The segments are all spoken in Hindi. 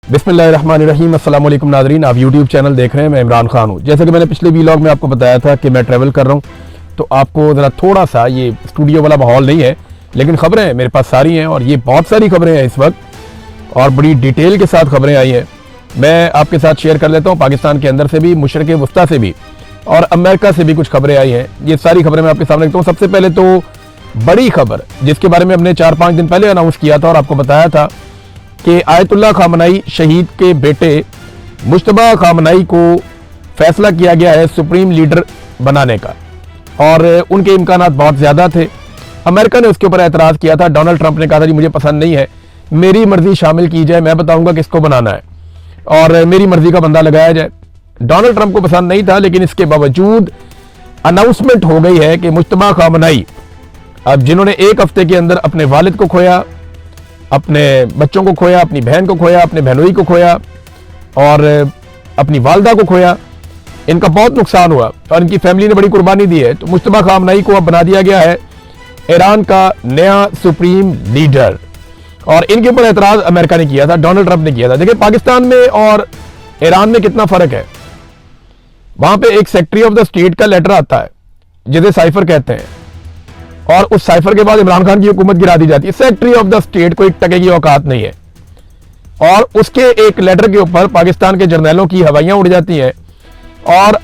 बिस्मिल्लाहिर्रहमानिर्रहीम। अस्सलाम वालेकुम नाज़रीन, आप यूट्यूब चैनल देख रहे हैं। मैं इमरान खान हूँ। जैसे कि मैंने पिछले व्लॉग में आपको बताया था कि मैं ट्रैवल कर रहा हूँ, तो आपको ज़रा थोड़ा सा ये स्टूडियो वाला माहौल नहीं है, लेकिन ख़बरें मेरे पास सारी हैं और ये बहुत सारी खबरें हैं इस वक्त और बड़ी डिटेल के साथ खबरें आई हैं। मैं आपके साथ शेयर कर लेता हूँ, पाकिस्तान के अंदर से भी, मशरिक़ वस्ता से भी और अमेरिका से भी कुछ खबरें आई हैं। ये सारी खबरें मैं आपके सामने रखता हूँ। सबसे पहले तो बड़ी खबर, जिसके बारे में हमने 4-5 दिन पहले अनाउंस किया था और आपको बताया था कि आयतुल्लाह खामनई शहीद के बेटे मुश्तबा खामनई को फैसला किया गया है सुप्रीम लीडर बनाने का और उनके इम्कानात बहुत ज़्यादा थे। अमेरिका ने उसके ऊपर एतराज़ किया था। डोनाल्ड ट्रंप ने कहा था जी मुझे पसंद नहीं है, मेरी मर्जी शामिल की जाए, मैं बताऊंगा किसको बनाना है और मेरी मर्जी का बंदा लगाया जाए। डोनाल्ड ट्रंप को पसंद नहीं था, लेकिन इसके बावजूद अनाउंसमेंट हो गई है कि मुश्तबा खामनई, अब जिन्होंने एक हफ्ते के अंदर अपने वालिद को खोया, अपने बच्चों को खोया, अपनी बहन को खोया, अपने बहनोई को खोया और अपनी वालदा को खोया, इनका बहुत नुकसान हुआ और इनकी फैमिली ने बड़ी कुर्बानी दी है। तो मुश्तबा खामनई को अब बना दिया गया है ईरान का नया सुप्रीम लीडर और इनके ऊपर एतराज अमेरिका ने किया था, डोनाल्ड ट्रंप ने किया था। देखिए पाकिस्तान में और ईरान में कितना फर्क है। वहां पे एक सेक्रेटरी ऑफ द स्टेट का लेटर आता है जिसे साइफर कहते हैं और उस साइफर के बाद इमरान खान की हुकूमत गिरा दी जाती है। सेक्रेटरी औफ द स्टेट को एक टके की औकात नहीं है और उसके एक लेटर के ऊपर पाकिस्तान के जर्नैलों की हवाइयां उड़ जाती हैं और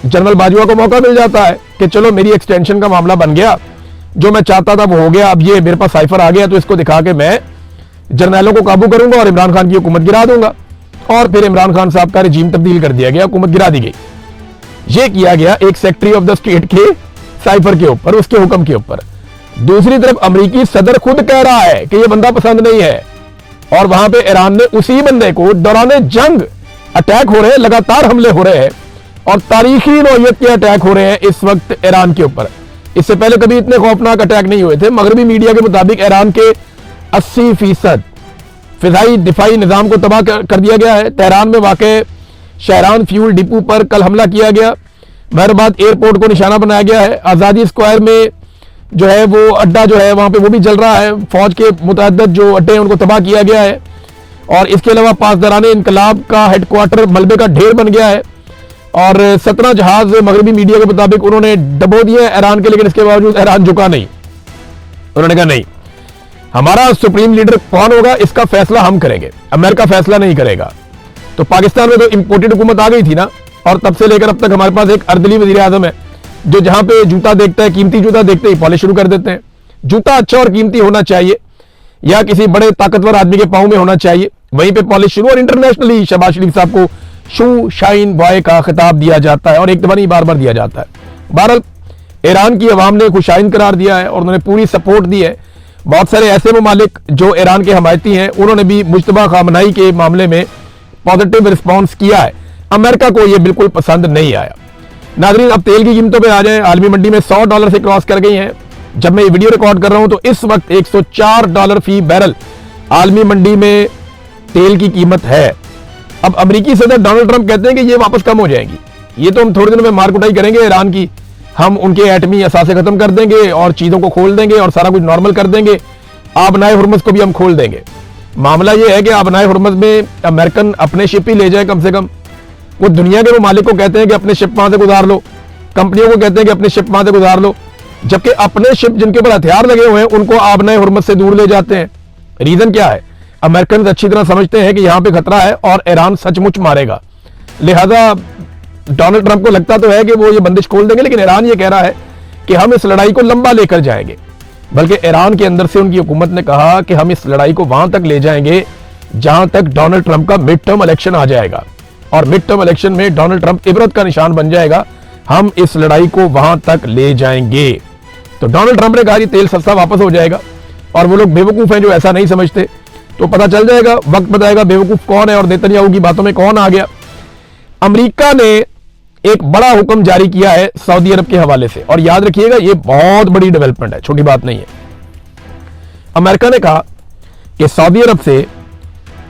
जनरल बाजवा को मौका मिल जाता है कि चलो मेरी एक्सटेंशन का मामला बन गया, जो मैं चाहता था वो हो गया, अब ये मेरे पास साइफर आ गया तो इसको दिखा के मैं जर्नैलों को काबू करूंगा और इमरान खान की हुकूमत गिरा दूंगा। और फिर इमरान खान साहब का रिजीम तब्दील कर दिया गया, हुकूमत गिरा दी गई। ये किया गया एक सेक्रेटरी ऑफ द स्टेट के साइफर के ऊपर, उसके हुक्म के ऊपर। दूसरी तरफ अमेरिकी सदर खुद कह रहा है कि यह बंदा पसंद नहीं है और वहां पे ईरान ने उसी बंदे को दौरान जंग अटैक हो रहे हैं, लगातार हमले हो रहे हैं और तारीखी नौयत के अटैक हो रहे हैं इस वक्त ईरान के ऊपर। इससे पहले कभी इतने खौफनाक अटैक नहीं हुए थे। मगरबी मीडिया के मुताबिक ईरान के 80% फिजाई दिफाई निजाम को तबाह कर दिया गया है। तेहरान में वाक़ शहरान फ्यूल डिपो पर कल हमला किया गया। महरबाद एयरपोर्ट को निशाना बनाया गया है। आज़ादी स्क्वायर में जो है वो अड्डा जो है वहां पे वो भी जल रहा है। फौज के मुतअद्दिद जो अड्डे हैं उनको तबाह किया गया है और इसके अलावा पासदाराने इनकलाब का हेडक्वार्टर मलबे का ढेर बन गया है और 17 जहाज मगरबी मीडिया के मुताबिक उन्होंने डबो दिए ईरान के, लेकिन इसके बावजूद ईरान झुका नहीं। उन्होंने कहा नहीं, हमारा सुप्रीम लीडर कौन होगा इसका फैसला हम करेंगे, अमेरिका फैसला नहीं करेगा। तो पाकिस्तान में तो इंपोर्टेड हुकूमत आ गई थी ना, और तब से लेकर अब तक हमारे पास एक अर्दली वजीर आजम है जो जहां पे जूता देखता है, कीमती जूता देखते ही पॉलिश शुरू कर देते हैं। जूता अच्छा और कीमती होना चाहिए या किसी बड़े ताकतवर आदमी के पांव में होना चाहिए, वहीं पे पॉलिश शुरू। और इंटरनेशनली शहबाज शरीफ साहब को शू शाइन बॉय का खिताब दिया जाता है और एक दफा नहीं बार बार दिया जाता है। बहरहाल ईरान की अवाम ने खुशाइन करार दिया है और उन्होंने पूरी सपोर्ट दी है। बहुत सारे ऐसे ममालिक जो ईरान के हमायती हैं उन्होंने भी मुश्तबा खामनई के मामले में पॉजिटिव रिस्पॉन्स किया है। अमेरिका को यह बिल्कुल पसंद नहीं आया। नाज़रीन, अब तेल की कीमतों पे आ जाएं। आलमी मंडी में $100 से क्रॉस कर गई हैं। जब मैं ये वीडियो रिकॉर्ड कर रहा हूं तो इस वक्त $104 फी बैरल आलमी मंडी में तेल की कीमत है। अब अमेरिकी सदर डोनाल्ड ट्रंप कहते हैं कि ये वापस कम हो जाएंगी। ये तो हम थोड़े दिनों में मार कुटाई करेंगे ईरान की, हम उनके एटमी असासे खत्म कर देंगे और चीजों को खोल देंगे और सारा कुछ नॉर्मल कर देंगे। आबनाए हुर्मुज़ को भी हम खोल देंगे। मामला ये है कि आबनाए हुर्मुज़ में अमेरिकन अपने शिप ही ले जाए कम से कम। वो दुनिया के ममालिक को कहते हैं कि अपने शिप वहां से गुजार लो, कंपनियों को कहते हैं कि अपने शिप वहां से गुजार लो, जबकि अपने शिप जिनके ऊपर हथियार लगे हुए हैं उनको आबनाए हुर्मुज़ से दूर ले जाते हैं। रीजन क्या है? अमेरिकन अच्छी तरह समझते हैं कि यहां पे खतरा है और ईरान सचमुच मारेगा। लिहाजा डोनाल्ड ट्रंप को लगता तो है कि वो ये बंदिश खोल देंगे, लेकिन ईरान ये कह रहा है कि हम इस लड़ाई को लंबा लेकर जाएंगे। बल्कि ईरान के अंदर से उनकी हुकूमत ने कहा कि हम इस लड़ाई को वहां तक ले जाएंगे जहां तक डोनाल्ड ट्रंप का मिड टर्म इलेक्शन आ जाएगा और मिड टर्म इलेक्शन में डोनाल्ड ट्रंप इबरत का निशान बन जाएगा। हम इस लड़ाई को वहां तक ले जाएंगे। तो डोनाल्ड ट्रंप ने कहा कि तेल सस्ता वापस हो जाएगा और वो लोग बेवकूफ हैं जो ऐसा नहीं समझते। तो पता चल जाएगा, वक्त बताएगा बेवकूफ कौन है और नेतन्याहू की बातों में कौन आ गया। अमेरिका ने एक बड़ा हुक्म जारी किया है सऊदी अरब के हवाले से और याद रखिएगा ये बहुत बड़ी डेवलपमेंट है, छोटी बात नहीं है। अमेरिका ने कहा कि सऊदी अरब से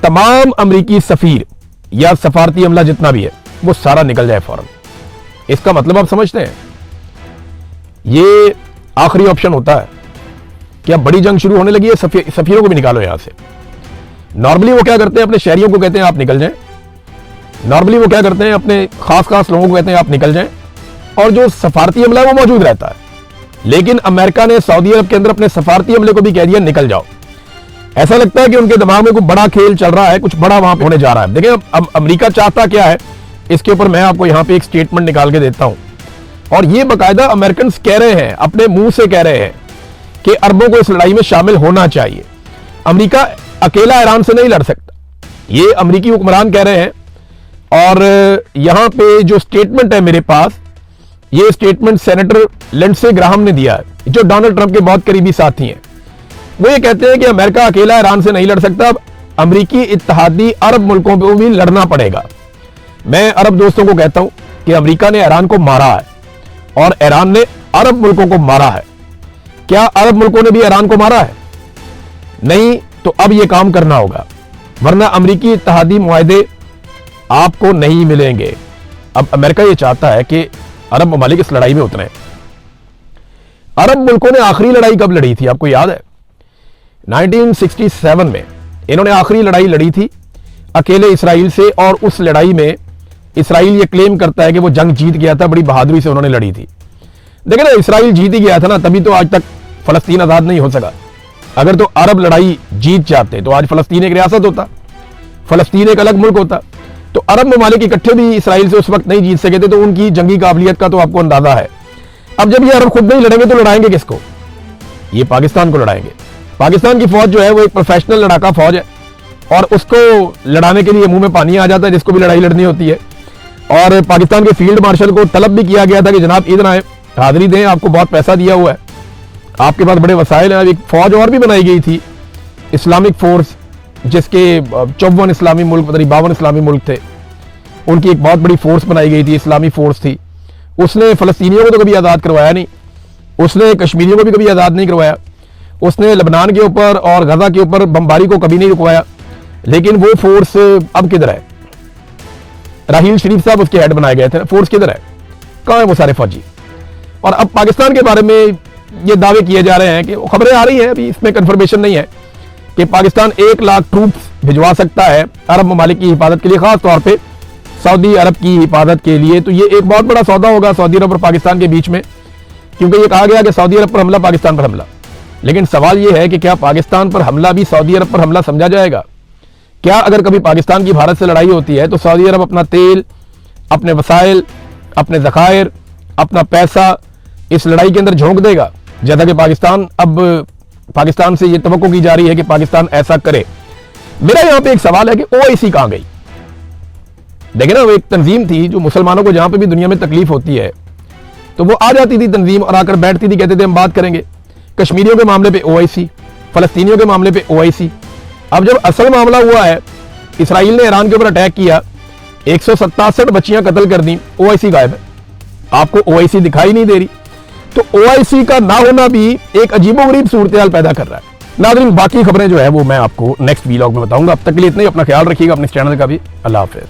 तमाम अमेरिकी सफीर या सफारती अमला जितना भी है वो सारा निकल जाए फौरन। इसका मतलब आप समझते हैं, ये आखिरी ऑप्शन होता है कि अब बड़ी जंग शुरू होने लगी है, सफीरों को भी निकालो यहां से। नॉर्मली वो क्या करते हैं, अपने शहरियों को कहते हैं आप निकल जाएं। नॉर्मली वो क्या करते हैं, अपने खास लोगों को कहते हैं आप निकल जाएं, और जो सफारती अमला है वो मौजूद रहता है। लेकिन अमेरिका ने सऊदी अरब के अंदर अपने सफारती अमले को भी कह दिया निकल जाओ। ऐसा लगता है कि उनके दिमाग में कुछ बड़ा खेल चल रहा है, कुछ बड़ा वहां पे होने जा रहा है। देखिए अब अमेरिका चाहता क्या है, इसके ऊपर मैं आपको यहां पे एक स्टेटमेंट निकाल के देता हूं, और ये बाकायदा अमेरिकन कह रहे हैं, अपने मुंह से कह रहे हैं कि अरबों को इस लड़ाई में शामिल होना चाहिए। अमेरिका अकेला ईरान से नहीं लड़ सकता, ये अमेरिकी हुक्मरान कह रहे हैं। और यहां पे जो स्टेटमेंट है मेरे पास, ये स्टेटमेंट सेनेटर लिंडसे ग्राहम ने दिया है, जो डोनाल्ड ट्रंप के बहुत करीबी साथी हैं। वो ये कहते हैं कि अमेरिका अकेला ईरान से नहीं लड़ सकता, अब अमेरिकी इत्तेहादी अरब मुल्कों को भी लड़ना पड़ेगा। मैं अरब दोस्तों को कहता हूं कि अमेरिका ने ईरान को मारा है और ईरान ने अरब मुल्कों को मारा है। क्या अरब मुल्कों ने भी ईरान को मारा है? नहीं। तो अब यह काम करना होगा, वरना अमेरिकी इत्तेहादी मुआहदे आपको नहीं मिलेंगे। अब अमेरिका यह चाहता है कि अरब ममालिक इस लड़ाई में उतरे। अरब मुल्कों ने आखिरी लड़ाई कब लड़ी थी, आपको याद है? 1967 में इन्होंने आखिरी लड़ाई लड़ी थी अकेले इसराइल से, और उस लड़ाई में इसराइल ये क्लेम करता है कि वो जंग जीत गया था, बड़ी बहादुरी से उन्होंने लड़ी थी। देखिए ना, इसराइल जीत ही गया था ना, तभी तो आज तक फलस्तीन आजाद नहीं हो सका। अगर तो अरब लड़ाई जीत जाते तो आज फलस्तीन एक रियासत होता, फलस्तीन एक अलग मुल्क होता। तो अरब ममालिक इकट्ठे भी इसराइल से उस वक्त नहीं जीत सके थे, तो उनकी जंगी काबिलियत का तो आपको अंदाजा है। अब जब ये अरब खुद नहीं लड़ेंगे तो लड़ाएंगे किसको? ये पाकिस्तान को लड़ाएंगे। पाकिस्तान की फौज जो है वो एक प्रोफेशनल लड़ाका फौज है, और उसको लड़ाने के लिए मुंह में पानी आ जाता है जिसको भी लड़ाई लड़नी होती है। और पाकिस्तान के फील्ड मार्शल को तलब भी किया गया था कि जनाब इधर आए, हाजिरी दें, आपको बहुत पैसा दिया हुआ है, आपके पास बड़े वसाइल हैं। एक फौज और भी बनाई गई थी, इस्लामिक फोर्स, जिसके 54 इस्लामी मुल्क, पता नहीं 52 इस्लामी मुल्क थे, उनकी एक बहुत बड़ी फोर्स बनाई गई थी, इस्लामी फोर्स थी। उसने फलस्तीनियों को तो कभी आज़ाद करवाया नहीं, उसने कश्मीरियों को भी कभी आज़ाद नहीं करवाया, उसने लबनान के ऊपर और गजा के ऊपर बमबारी को कभी नहीं रुकवाया। लेकिन वो फोर्स अब किधर है? राहील शरीफ साहब उसके हेड बनाए गए थे, फोर्स किधर है? कहाँ है वो सारे फौजी? और अब पाकिस्तान के बारे में ये दावे किए जा रहे हैं कि खबरें आ रही हैं, अभी इसमें कंफर्मेशन नहीं है कि पाकिस्तान 1 लाख ट्रूप्स भिजवा सकता है अरब ममालिक की हिफाजत के लिए, खास तौर पे सऊदी अरब की हिफाजत के लिए। तो ये एक बहुत बड़ा सौदा होगा सऊदी अरब और पाकिस्तान के बीच में, क्योंकि ये कहा गया कि सऊदी अरब पर हमला, पाकिस्तान पर हमला। लेकिन सवाल ये है कि क्या पाकिस्तान पर हमला भी सऊदी अरब पर हमला समझा जाएगा? क्या अगर कभी पाकिस्तान की भारत से लड़ाई होती है तो सऊदी अरब अपना तेल, अपने वसाइल, अपने ज़खायर, अपना पैसा इस लड़ाई के अंदर झोंक देगा? जैसा कि पाकिस्तान से ये तवक्को की जा रही है कि पाकिस्तान ऐसा करे। मेरा यहां पे एक सवाल है कि ओआईसी कहां गई? देखिए ना, वो एक तंजीम थी जो मुसलमानों को जहां पे भी दुनिया में तकलीफ होती है तो वो आ जाती थी तंजीम और आकर बैठती थी, कहते थे हम बात करेंगे। कश्मीरियों के मामले पे ओआईसी, फलस्तीनियों के मामले पे ओआईसी। अब जब असल मामला हुआ है, इसराइल ने ईरान के ऊपर अटैक किया, 167 बच्चियां कत्ल कर दी, ओआईसी गायब है, आपको ओआईसी दिखाई नहीं दे रही। तो ओआईसी का ना होना भी एक अजीबोगरीब सूरत-ए-हाल पैदा कर रहा है। नाज़रीन, बाकी खबरें जो है वो मैं आपको नेक्स्ट वीलॉग में बताऊंगा। अब तक के लिए इतना ही, अपना ख्याल रखिएगा, अपने चैनल का भी। अल्लाह हाफ़िज़।